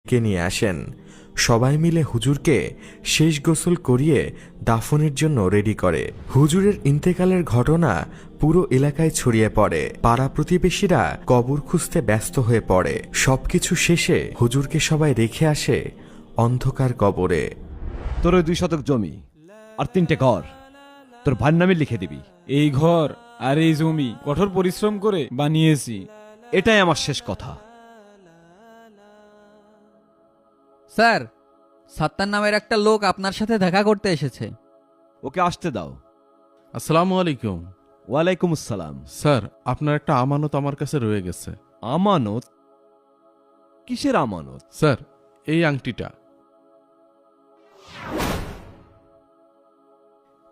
কে নিয়ে আসেন। সবাই মিলে হুজুরকে শেষ গোসল করিয়ে দাফনের জন্য রেডি করে। হুজুরের ইন্তেকালের ঘটনা পুরো এলাকায় ছড়িয়ে পড়ে। পাড়া প্রতিবেশীরা কবর খুঁজতে ব্যস্ত হয়ে পড়ে। সবকিছু শেষে হুজুরকে সবাই রেখে আসে অন্ধকার কবরে। তোর ওই 2 শতক জমি আর 3টে ঘর তোর ভাইয়ের নামে লিখে দিবি। এই ঘর আর এই জমি কঠোর পরিশ্রম করে বানিয়েছি। এটাই আমার শেষ কথা। স্যার, সাত্তার নামের একটা লোক আপনার সাথে দেখা করতে এসেছে। ওকে আসতে দাও। আসসালামু আলাইকুম। ওয়ালাইকুম আসসালাম। স্যার, আপনার একটা আমানত আমার কাছে রয়ে গেছে। আমানত? কিসের আমানত? স্যার, এই আংটিটা।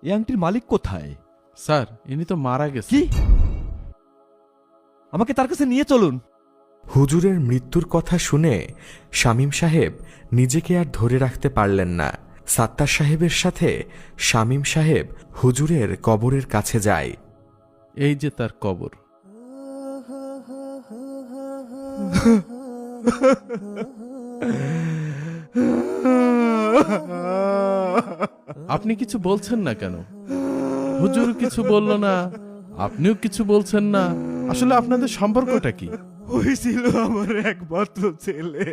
এই আংটির মালিক কোথায়? স্যার, ইনি তো মারা গেছে। কি? আমাকে তার কাছে নিয়ে চলুন। হুজুরের মৃত্যুর কথা শুনে শামীম সাহেব নিজেকে আর ধরে রাখতে পারলেন না। সাত্তার সাহেবের সাথে শামীম সাহেব হুজুরের কবরের কাছে যায়। এই যে তার কবর। আপনি কিছু বলছেন না কেন? হুজুর কিছু বলল না, আপনিও কিছু বলছেন না। আসলে আপনাদের সম্পর্কটা কি? হয়েছিল আমার একমাত্র ছেলে।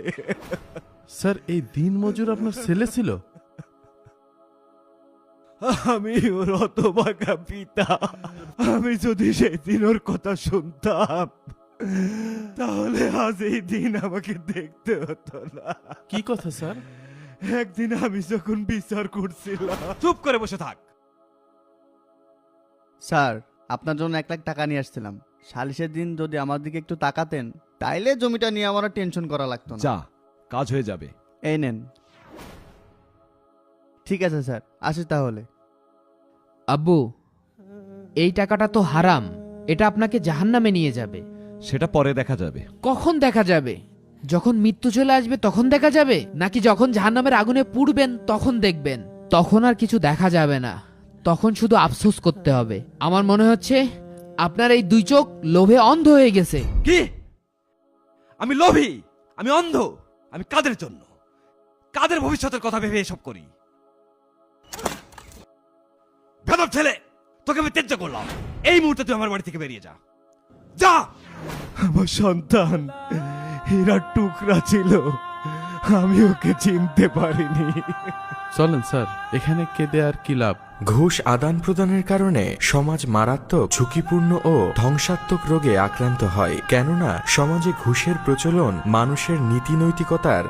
স্যার, এই দিন মজুর আপনার ছেলে ছিল? আমি ওর হতভাগা পিতা। আমি যদি সেদিন ওর কথা শুনতাম তাহলে আজ এই দিন আমাকে দেখতে হতো না। কি কথা স্যার? একদিন আমি যখন বিচার করছিলাম। চুপ করে বসে থাক। স্যার, আপনার জন্য 1 লাখ টাকা নিয়ে আসছিলাম। সালিশের দিন যদি আমার দিকে একটু তাকাতেন, তাইলে জমিটা নিয়ে আমার আর টেনশন করা লাগতো না। যা, কাজ হয়ে যাবে। এই নেন। ঠিক আছে স্যার, আসি তাহলে। আব্বু, এই টাকাটা তো হারাম। এটা আপনাকে জাহান্নামে নিয়ে যাবে। সেটা পরে দেখা যাবে। কখন দেখা যাবে? যখন মৃত্যু চলে আসবে তখন দেখা যাবে, নাকি যখন জাহান্নামের আগুনে পুড়বেন তখন দেখবেন? তখন আর কিছু দেখা যাবে না, তখন শুধু আফসোস করতে হবে। আমার মনে হচ্ছে আপনার এই 2 চোখ লোভে অন্ধ হয়ে গেছে। কি? আমি লোভী? আমি অন্ধ? আমি কাদের জন্য, কাদের ভবিষ্যতের কথা ভেবে এসব করি? বেদব ছেলে, তোকে আমি ত্যায্য করলাম। এই মুহূর্তে তুই আমার বাড়ি থেকে বেরিয়ে যা। যা। আমার সন্তান হীরার টুকরা ছিল, আমি ওকে চিনতে পারিনি। চলেন স্যার, এখানে কেঁদে আর কি লাভ? ঘুষ আদান প্রদানের কারণে সমাজ মারাত্মক ঝুঁকিপূর্ণ ও ধ্বংসাত্মক রোগে আক্রান্ত হয়। কেননা সমাজে ঘুষের প্রচলন মানুষের নীতি নৈতিকতার